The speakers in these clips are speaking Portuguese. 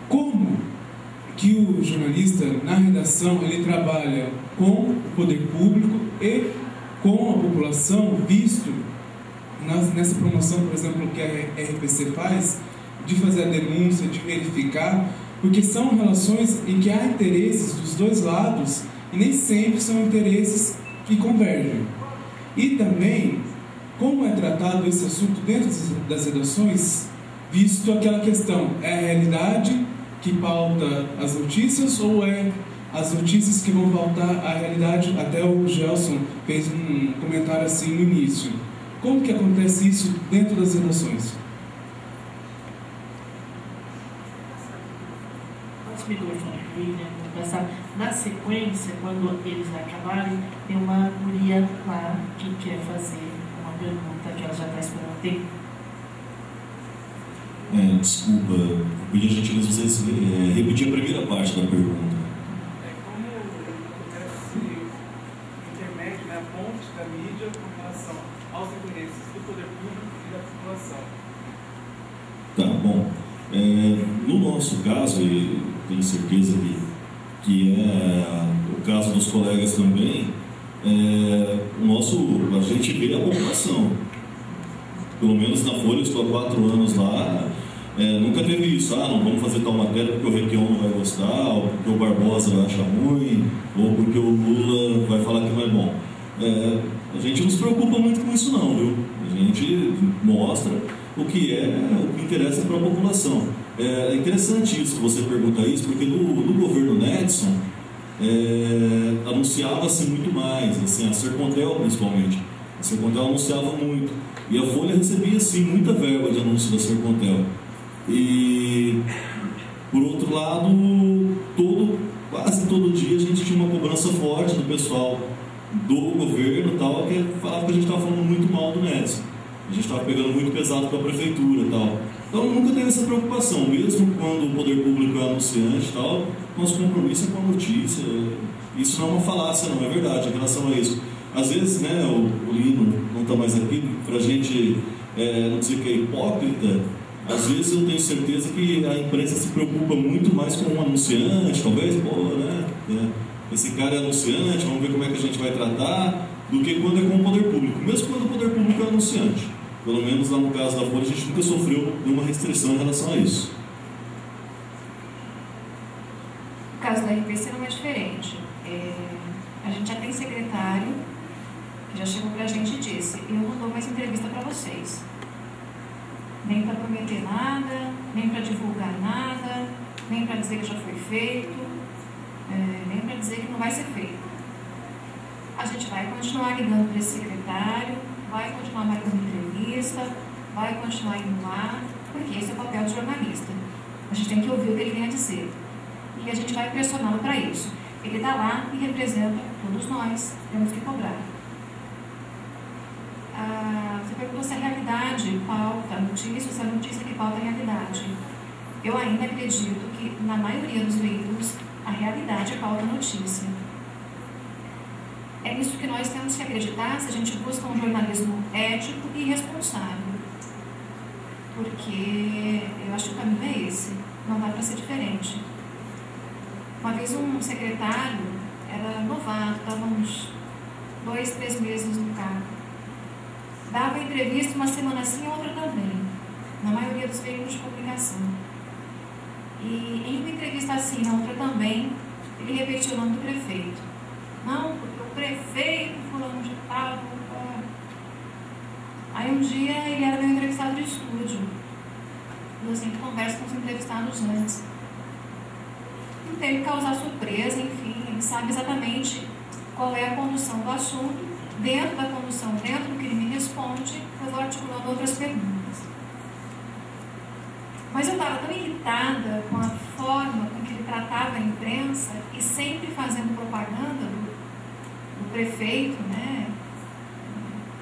Como que o jornalista, na redação, ele trabalha com o poder público e com a população, visto nessa promoção, por exemplo, que a RPC faz, de fazer a denúncia, de verificar, porque são relações em que há interesses dos dois lados e nem sempre são interesses que convergem. E também, como é tratado esse assunto dentro das redações, visto aquela questão, é a realidade que pauta as notícias ou é as notícias que vão pautar a realidade? Até o Gelson fez um comentário assim no início. Como que acontece isso dentro das redações? Os microfones, na sequência, quando eles acabarem, tem uma guria lá que quer fazer uma pergunta que ela já está esperando tempo. Desculpa, eu pedi a gentileza de vocês repetir a primeira parte da pergunta. Como acontece o intermédio, a ponte da mídia com relação aos interesses do poder público e da população? Tá, bom. No nosso caso, e tenho certeza que é o caso dos colegas também, a gente vê a população. Pelo menos na Folha, eu estou há 4 anos lá, nunca teve isso, não vamos fazer tal matéria porque o Requião não vai gostar, ou porque o Barbosa vai achar ruim, ou porque o Lula vai falar que não é bom. A gente não se preocupa muito com isso não, viu? A gente mostra o que interessa para a população. É interessante isso que você pergunta isso, porque no governo Nedson anunciava-se muito mais, assim, a Sercontel principalmente. A Sercontel anunciava muito. E a Folha recebia, sim, muita verba de anúncio da Sercontel. E, por outro lado, quase todo dia a gente tinha uma cobrança forte do pessoal do governo, tal, que falava que a gente estava falando muito mal do Nedson. A gente estava pegando muito pesado com a prefeitura, tal. Então, nunca teve essa preocupação, mesmo quando o poder público é anunciante, tal, nosso compromisso é com a notícia. Isso não é uma falácia, não, é verdade, em relação a isso. Às vezes, né, o Lino não está mais aqui, para a gente não dizer que é hipócrita, às vezes eu tenho certeza que a imprensa se preocupa muito mais com um anunciante, talvez, esse cara é anunciante, vamos ver como é que a gente vai tratar, do que quando é com o poder público, mesmo quando o poder público é anunciante. Pelo menos lá no caso da Folha, a gente nunca sofreu nenhuma restrição em relação a isso. O caso da RPC não é diferente. A gente já tem secretário que já chegou para a gente e disse: eu não dou mais entrevista para vocês, nem para prometer nada, nem para divulgar nada, nem para dizer que já foi feito, nem para dizer que não vai ser feito. A gente vai continuar ligando para esse secretário, vai continuar marcando entrevista, vai continuar indo lá, porque esse é o papel do jornalista. A gente tem que ouvir o que ele tem a dizer. E a gente vai pressioná-lo para isso. Ele está lá e representa todos nós, temos que cobrar. Você perguntou se a realidade pauta a notícia, ou se a notícia que pauta a realidade. Eu ainda acredito que, na maioria dos veículos, a realidade pauta a notícia. É nisso que nós temos que acreditar se a gente busca um jornalismo ético e responsável. Porque eu acho que o caminho é esse, não dá para ser diferente. Uma vez um secretário, era novato, estava uns 2, 3 meses no cargo, dava entrevista uma semana sim e outra também, na maioria dos veículos de comunicação. E em uma entrevista assim, na outra também, ele repetiu o nome do prefeito. Não, porque o prefeito fulano de tal. Aí um dia ele era meu entrevistado de estúdio. Eu sempre converso com os entrevistados antes. Não tem que causar surpresa, enfim, ele sabe exatamente qual é a condução do assunto. Dentro da condução, dentro do que ele me responde, eu vou articulando outras perguntas. Mas eu estava tão irritada com a forma com que ele tratava a imprensa e sempre fazendo propaganda do prefeito, né,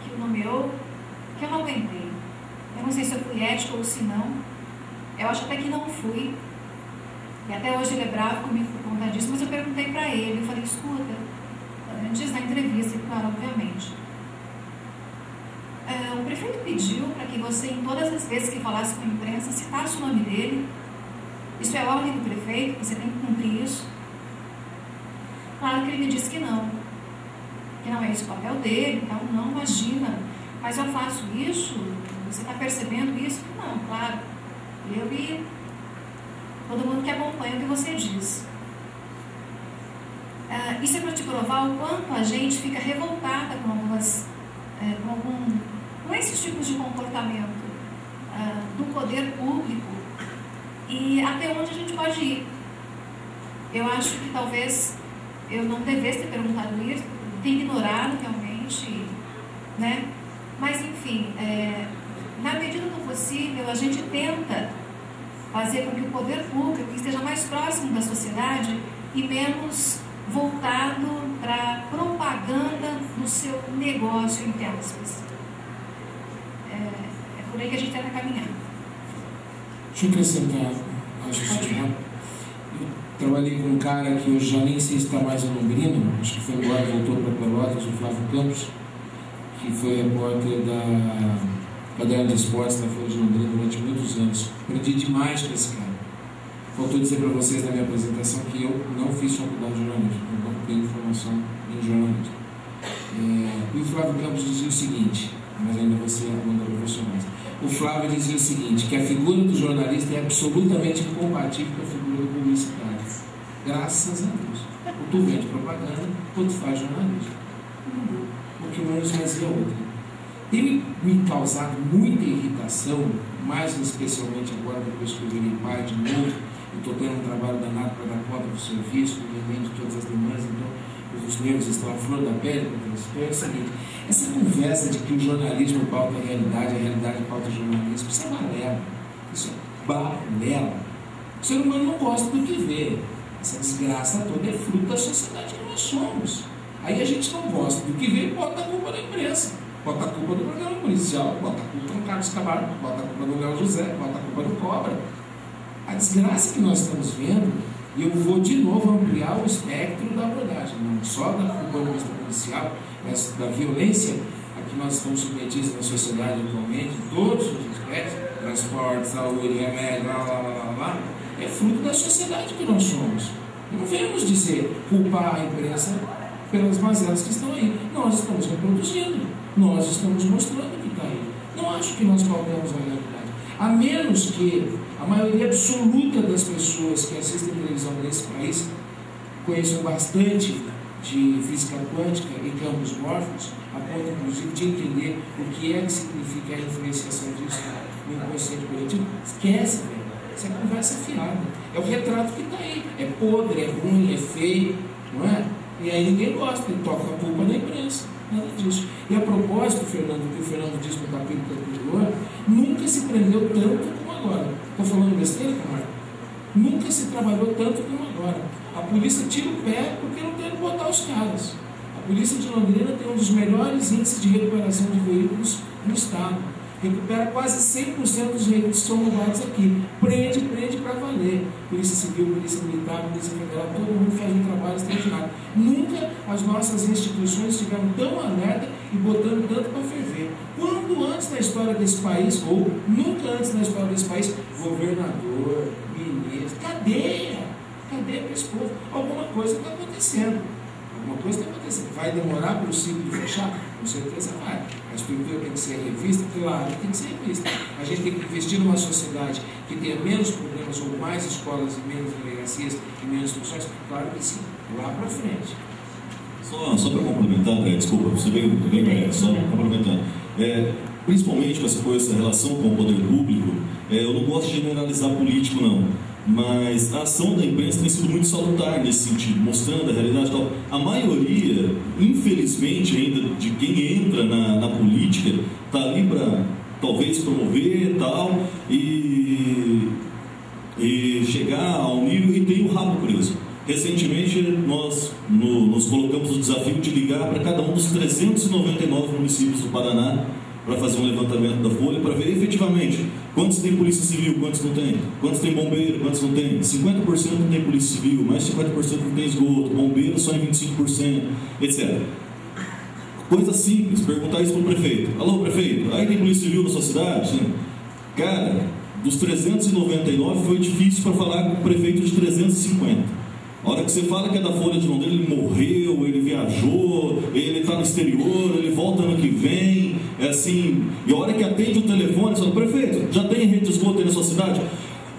que o nomeou, que eu não aguentei. Eu não sei se eu fui ética ou se não. Eu acho até que não fui. E até hoje ele é bravo comigo por conta disso, mas eu perguntei para ele, eu falei: escuta, antes da entrevista, claro, obviamente, o prefeito pediu para que você, em todas as vezes que falasse com a imprensa, citasse o nome dele. Isso é ordem do prefeito, você tem que cumprir isso. Claro que ele me disse que não é esse o papel dele, então não, imagina, mas eu faço isso, você está percebendo isso? Não, claro, eu e todo mundo que acompanha o que você diz. Isso é para te provar o quanto a gente fica revoltada com esses tipos de comportamento do poder público e até onde a gente pode ir. Eu acho que talvez eu não devesse ter perguntado isso, ter ignorado realmente, né? Mas enfim, na medida do possível, a gente tenta fazer com que o poder público esteja mais próximo da sociedade e menos voltado para a propaganda do seu negócio, entre aspas. É por aí que a gente tenta caminhar. Deixa eu acrescentar, acho que eu trabalhei com um cara que hoje já nem sei se está mais em Londrina, acho que foi embora, voltou para Pelotas, o Flávio Campos, que foi repórter da Caderno de Esportes da Folha de Londrina durante muitos anos. Aprendi demais com esse cara. Faltou dizer para vocês na minha apresentação que eu não fiz faculdade de jornalismo, eu não tenho formação em jornalismo. E o Flávio Campos dizia o seguinte, mas ainda você é um dos profissionais. O Flávio dizia o seguinte, que a figura do jornalista é absolutamente incompatível com a figura do publicitário. Graças a Deus. Ou tu vende propaganda, ou tu faz jornalismo. Porque uma nos fazia outra. Tem me causado muita irritação, mais especialmente agora, depois que eu virei pai de novo, eu estou tendo um trabalho danado para dar conta do serviço, de todas as demandas, então os nervos estão à flor da pele, é o seguinte, essa conversa de que o jornalismo pauta a realidade pauta o jornalismo, isso é balela. Isso é balela. O ser humano não gosta do que vê. Essa desgraça toda é fruto da sociedade que nós somos. Aí a gente não gosta do que vê e bota a culpa na imprensa. Bota a culpa do programa policial, bota a culpa no Carlos Camargo, bota a culpa do Léo José, bota a culpa do Cobra. A desgraça que nós estamos vendo, e eu vou de novo ampliar o espectro da abordagem, não só da culpa policial, mas da violência a que nós estamos submetidos na sociedade atualmente, em todos os aspectos, transporte, saúde, remédio, é fruto da sociedade que nós somos. Não devemos dizer culpar a imprensa pelas mazelas que estão aí. Nós estamos reproduzindo, nós estamos mostrando o que está aí. Não acho que nós pautamos a realidade. A menos que a maioria absoluta das pessoas que assistem televisão nesse país conheçam bastante de física quântica e campos mórficos, a ponto inclusive de entender o que é que significa a influenciação disso no inconsciente coletivo. Esquece, velho. Isso é conversa fiada. É o retrato que está aí. É podre, é ruim, é feio, não é? E aí ninguém gosta, ele toca a culpa na imprensa. Nada disso. E a propósito, Fernando, que o Fernando disse no capítulo anterior, nunca se prendeu tanto como agora. Estou falando besteira, Camargo? Nunca se trabalhou tanto como agora. A polícia tira o pé porque não tem onde botar os caras. A polícia de Londrina tem um dos melhores índices de recuperação de veículos no estado. Recupera quase 100% dos veículos que são roubados aqui. Prende para valer. Polícia Civil, Polícia Militar, Polícia Federal, todo mundo faz um trabalho extraordinário. Nunca as nossas instituições estiveram tão alerta e botando tanto para ferver. Quando antes na história desse país, ou nunca antes na história desse país, governador, ministro, cadeia para esse povo. Alguma coisa está acontecendo. Alguma coisa está acontecendo. Vai demorar para o ciclo de fechar? Com certeza vai. A estrutura tem que ser revista? Claro, tem que ser revista. A gente tem que investir numa sociedade que tenha menos problemas, ou mais escolas e menos delegacias e menos funções? Claro que sim. Lá para frente. Só para complementar, desculpa, você veio bem, só complementando. Principalmente com essa relação com o poder público, eu não gosto de generalizar político, não. Mas a ação da imprensa tem sido muito salutar nesse sentido, mostrando a realidade e tal. A maioria, infelizmente, ainda de quem entra na política, está ali para talvez promover tal, e chegar ao nível e tem o rabo preso. Recentemente, nós nos colocamos o desafio de ligar para cada um dos 399 municípios do Paraná para fazer um levantamento da Folha, para ver efetivamente quantos tem polícia civil, quantos não tem, quantos tem bombeiro, quantos não tem. 50% não tem polícia civil, mais 50% não tem esgoto, bombeiro só em 25%, etc. Coisa simples, perguntar isso para o prefeito. Alô, prefeito, aí tem polícia civil na sua cidade? Cara, dos 399 foi difícil para falar com o prefeito de 350. A hora que você fala que é da Folha de Londrina, ele morreu, ele viajou, ele está no exterior, ele volta ano que vem, é assim. E a hora que atende o telefone, você fala, prefeito, já tem rede de esgoto aí na sua cidade?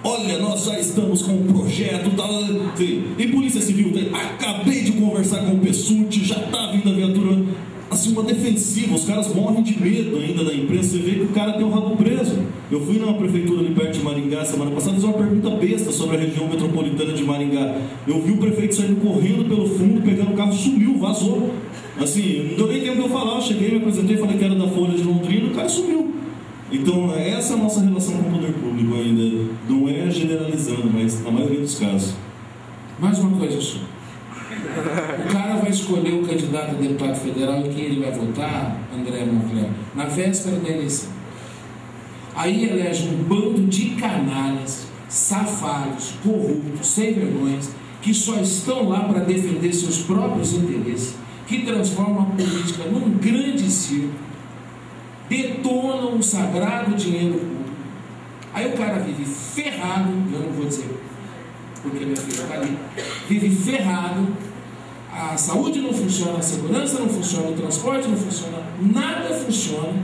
Olha, nós já estamos com um projeto, tal. E Polícia Civil, acabei de conversar com o Pessuti, já está vindo a viatura. Assim, uma defensiva, os caras morrem de medo ainda da imprensa, você vê que o cara tem o rabo preso. Eu fui na prefeitura ali perto de Maringá semana passada, fiz uma pergunta besta sobre a região metropolitana de Maringá. Eu vi o prefeito saindo correndo pelo fundo, pegando o carro, sumiu, vazou. Assim, não deu nem tempo de eu falar, eu cheguei, me apresentei, falei que era da Folha de Londrina, o cara sumiu. Então, essa é a nossa relação com o poder público ainda. Não é generalizando, mas na maioria dos casos. Mais uma coisa, senhor. O cara vai escolher o candidato a deputado federal e quem ele vai votar, André Moncler, na véspera da eleição. Aí elege um bando de canalhas, safados, corruptos, sem vergonhas, que só estão lá para defender seus próprios interesses, que transformam a política num grande circo, detonam o sagrado dinheiro público. Aí o cara vive ferrado, eu não vou dizer porque minha filha está ali, vive ferrado, a saúde não funciona, a segurança não funciona, o transporte não funciona, nada funciona,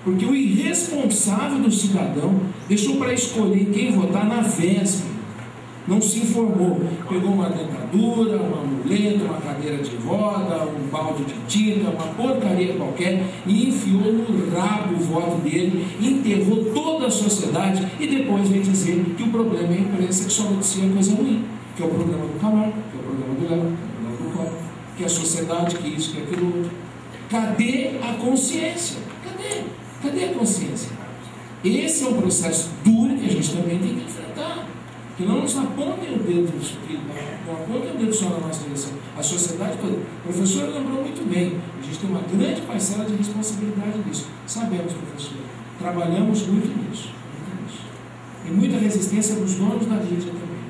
porque o irresponsável do cidadão deixou para escolher quem votar na véspera, não se informou, pegou uma dentadura, uma muleta, uma cadeira de roda, um balde de tinta, uma porcaria qualquer e enfiou no rabo o voto dele, enterrou toda a sociedade e depois vem dizer que o problema é a imprensa que só noticia coisa ruim, que é o programa do Camargo, que é o programa do Léo, que é o programa do Copa, que é a sociedade, que isso, que aquilo outro. Cadê a consciência? Cadê a consciência? Esse é um processo duro que a gente também tem que enfrentar. Que não nos apontem o dedo, não apontem o dedo só na nossa direção. A sociedade toda. O professor lembrou muito bem. A gente tem uma grande parcela de responsabilidade nisso. Sabemos, professor. Trabalhamos muito nisso. E muita resistência dos donos da mídia também.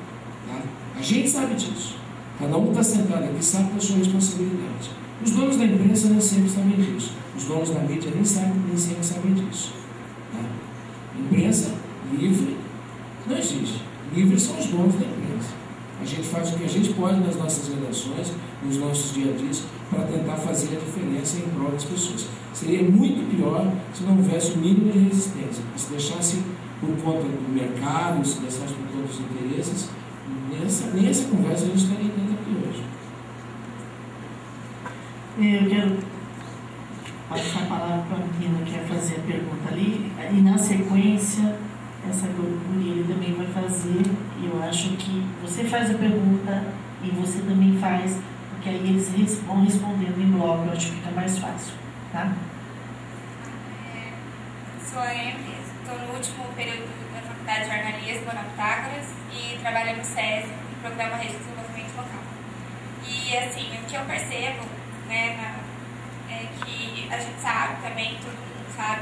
Tá? A gente sabe disso. Cada um está sentado aqui sabe da sua responsabilidade. Os donos da imprensa nem sempre sabem disso. Os donos da mídia nem sempre sabem disso. Tá? Imprensa livre não existe. Livres são os donos da imprensa. A gente faz o que a gente pode nas nossas redações, nos nossos dia a dias, para tentar fazer a diferença em prol das pessoas. Seria muito pior se não houvesse o mínimo de resistência. Se deixasse por conta do mercado, se deixasse por conta dos interesses, nem essa conversa a gente estaria tendo aqui hoje. Eu quero passar a palavra para a menina que quer fazer a pergunta ali, e na sequência essa guria ele também vai fazer, e eu acho que você faz a pergunta e você também faz, porque aí eles vão respondendo em bloco, eu acho que fica mais fácil, tá? Sou a Emily, estou no último período da Faculdade de Jornalismo, na Pitágoras, e trabalho no SESI, no Programa Rede de Desenvolvimento Local. E assim, o que eu percebo, né, é que a gente sabe também, todo mundo sabe,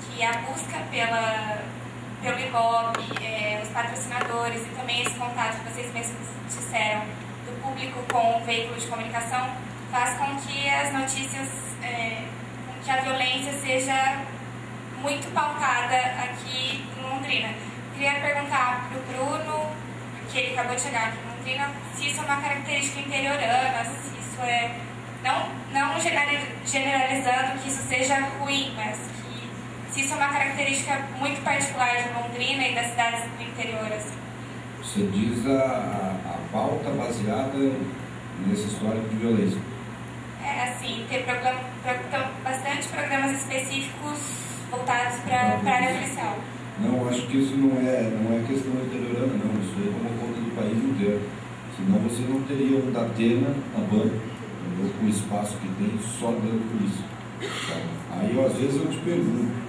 que a busca pelo Ibope, os patrocinadores e também esse contato que vocês mesmos disseram do público com o veículo de comunicação faz com que as notícias, com que a violência seja muito pautada aqui em Londrina. Queria perguntar para o Bruno, que ele acabou de chegar aqui em Londrina, se isso é uma característica interiorana, se isso é, não generalizando que isso seja ruim, mas se isso é uma característica muito particular de Londrina e das cidades do interior, assim. Você diz a pauta baseada nesse histórico de violência? Assim, ter bastante programas específicos voltados para a área policial. Não, acho que isso não é questão interiorana, não. Isso é como conta do país inteiro. Senão você não teria um Datena na banca, com o espaço que tem só dando por isso. Aí, às vezes, eu te pergunto,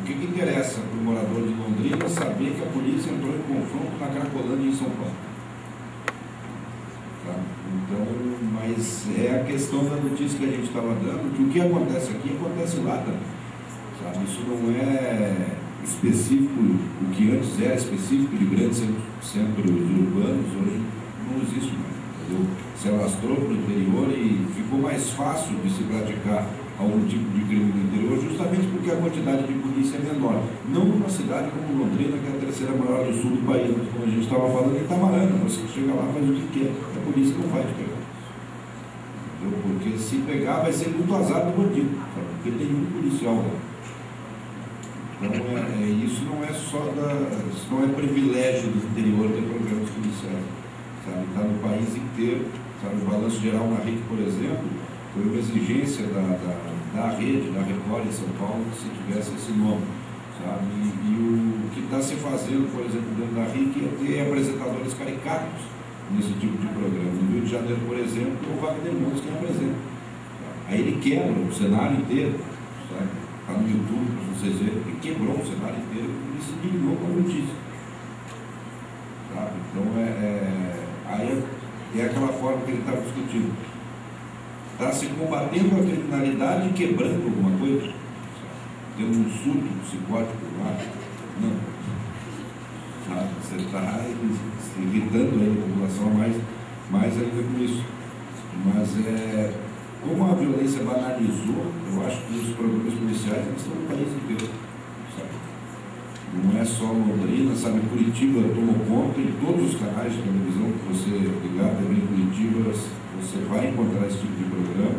o que interessa para o morador de Londrina saber que a polícia entrou em confronto na Cracolândia em São Paulo? Tá? Então, mas é a questão da notícia que a gente estava dando, que o que acontece aqui acontece lá também. Sabe? Isso não é específico, o que antes era específico de grandes centros urbanos, hoje não existe mais. entendeu? Se alastrou para o interior e ficou mais fácil de se praticar algum tipo de crime no interior, justamente porque a quantidade de polícia é menor. Não numa cidade como Londrina, que é a terceira maior do sul do país, como a gente estava falando em Itamarana. Você chega lá, faz o que quer, a polícia não vai te pegar. Entendeu? Porque se pegar, vai ser muito azar do bandido, sabe? Porque tem um policial lá. Então, isso não é isso não é privilégio do interior ter programas policiais. Está no país inteiro. Sabe? O Balanço Geral na RIC, por exemplo, foi uma exigência da rede, da Record em São Paulo, que se tivesse esse nome. Sabe? E o que está se fazendo, por exemplo, dentro da RIC, é ter apresentadores caricatos nesse tipo de programa. No Rio de Janeiro, por exemplo, o Wagner Moura quem apresenta. Aí ele quebra o cenário inteiro. Está no YouTube, para vocês verem, ele quebrou o cenário inteiro e se indignou com a notícia. Sabe? Então, aí é aquela forma que ele estava discutindo. Está se combatendo a criminalidade e quebrando alguma coisa? Tendo um surto psicótico lá? Não. Sabe? Você está se irritando aí a população mais ainda com isso. Mas como a violência banalizou, eu acho que os programas policiais estão no país inteiro. Sabe? Não é só Londrina, sabe? Curitiba tomou conta e todos os canais de televisão que você ligar também em Curitiba, você vai encontrar esse tipo de programa.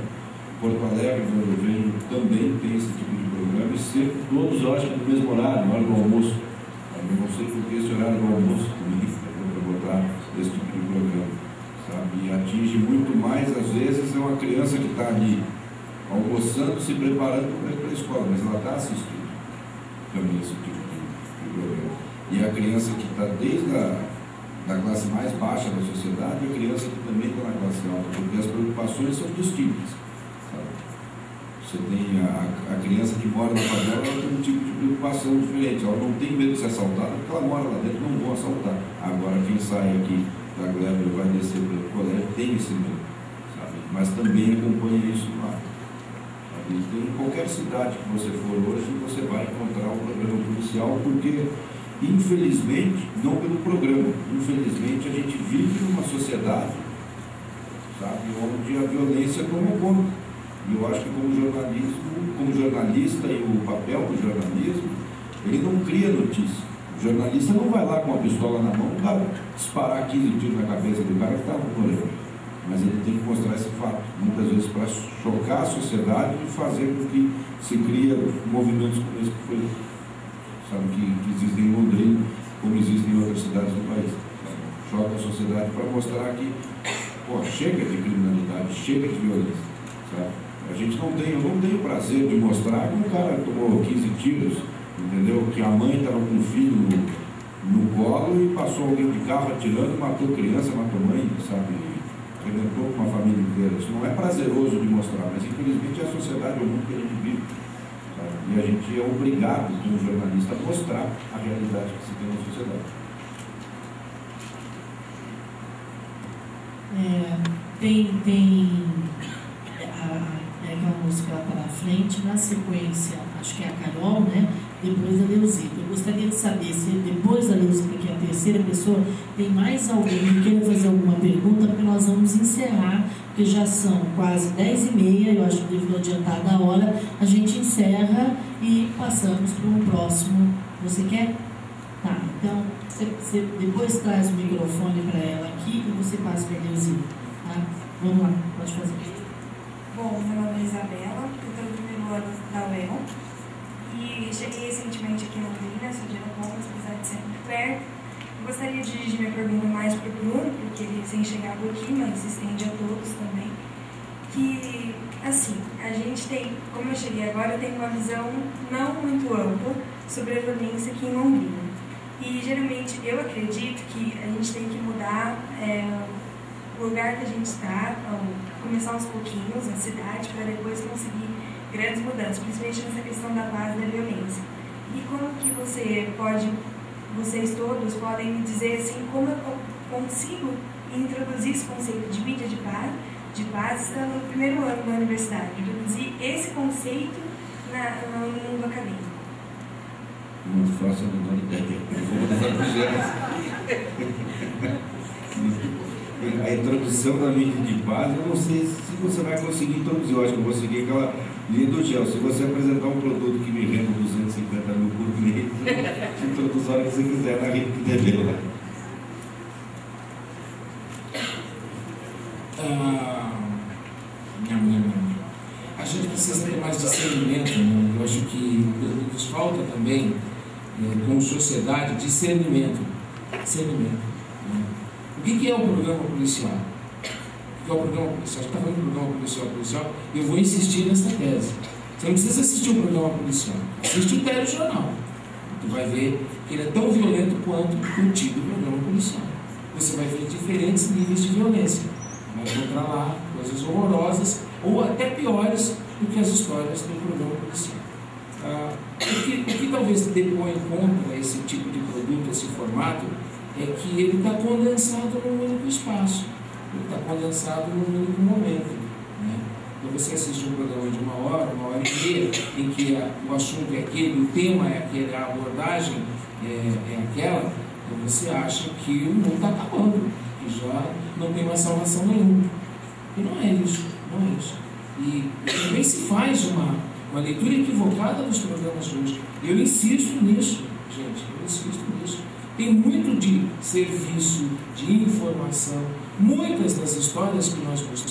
Porto Alegre, onde eu venho, também tem esse tipo de programa, e sempre todos, eu acho que no mesmo horário, na hora do almoço. Eu não sei por que esse horário do almoço também, para botar esse tipo de programa. Sabe? E atinge muito mais, às vezes, é uma criança que está ali almoçando, se preparando para ir para a escola, mas ela está assistindo também esse tipo de programa. E a criança que está desde da classe mais baixa da sociedade e a criança que também está na classe alta, porque as preocupações são distintas. Sabe? Você tem a criança que mora na favela, ela tem um tipo de preocupação diferente, ela não tem medo de ser assaltada porque ela mora lá dentro, não vão assaltar. Agora, quem sai aqui da Gleba vai descer para o colégio, tem esse medo, sabe? Mas também acompanha isso lá. Sabe? Então, em qualquer cidade que você for hoje, você vai encontrar um programa policial, porque, infelizmente, não pelo programa, infelizmente a gente vive numa sociedade, sabe, onde a violência toma conta. E eu acho que como jornalista e o papel do jornalismo, ele não cria notícia. O jornalista não vai lá com a pistola na mão para disparar 15 tiros na cabeça do cara que está morrendo. Mas ele tem que mostrar esse fato, muitas vezes para chocar a sociedade e fazer com que se crie movimentos como esse que foi, sabe, que existem em Londrina, como existem em outras cidades do país. Sabe? Choca a sociedade para mostrar que, chega de criminalidade, chega de violência. Sabe? Eu não tenho prazer de mostrar que um cara tomou 15 tiros, entendeu? Que a mãe estava com o filho no colo e passou alguém de carro atirando, matou criança, matou mãe, sabe? Arrebentou com uma família inteira. Isso não é prazeroso de mostrar, mas infelizmente é a sociedade, é o mundo que a gente vive. Sabe? E a gente é obrigado, como jornalista, a mostrar a realidade que se tem na sociedade. Aquela música lá para frente, na sequência, acho que é a Carol, né? Depois a Leuzita. Eu gostaria de saber se depois da Leuzita, que é a terceira pessoa, tem mais alguém que queira fazer alguma pergunta, porque nós vamos encerrar, porque já são quase 10h30, eu acho que devido adiantar da hora, a gente encerra e passamos para o próximo. Você quer? Tá, então você depois traz o microfone para ela aqui e você passa para a Leuzita. Tá? Vamos lá, pode fazer. Bom, meu nome é Isabela, eu estou no primeiro ano da UEL e cheguei recentemente aqui na Londrina, sou de Aeroportos, apesar de ser muito perto. Eu gostaria de dirigir minha pergunta mais para o Bruno, porque ele recém-chegado aqui, mas se estende a todos também. Que, assim, a gente tem, como eu cheguei agora, eu tenho uma visão não muito ampla sobre a violência aqui em Londrina. E, geralmente, eu acredito que a gente tem que mudar o lugar que a gente está, começar aos pouquinhos na cidade, para depois conseguir grandes mudanças, principalmente nessa questão da base da violência. E como que vocês todos podem me dizer assim, como eu consigo introduzir esse conceito de mídia de paz estando no primeiro ano da universidade, introduzir esse conceito no mundo acadêmico? Não faço a menor ideia. Eu vou mudar projetos. A introdução da mídia de base, eu não sei se você vai conseguir introduzir. Eu acho que eu vou seguir aquela linha do gel. Se você apresentar um produto que me renda 250 mil por mês, eu introduzo a hora que você quiser na rede que deveu lá. A gente precisa ter mais discernimento, né? Eu acho que nos falta também, como sociedade, discernimento. Né? O que é o programa policial? O que é o programa policial? A gente está falando do programa policial, eu vou insistir nessa tese. Você não precisa assistir o programa policial, assiste o telejornal. Tu vai ver que ele é tão violento quanto o tipo do programa policial. Você vai ver diferentes níveis de violência. Vai encontrar lá coisas horrorosas ou até piores do que as histórias do programa policial. O que talvez depõe contra esse tipo de produto, esse formato, é que ele está condensado num único espaço, ele está condensado num único momento. Né? Então você assiste um programa de 1 hora, 1 hora e meia, em que o assunto é aquele, o tema é aquele, a abordagem é aquela, então você acha que o mundo está acabando, que já não tem mais salvação nenhuma. E não é isso, não é isso. E também se faz uma leitura equivocada dos programas de hoje. Eu insisto nisso, gente, eu insisto nisso. Tem muito de serviço, de informação. Muitas das histórias que nós gostamos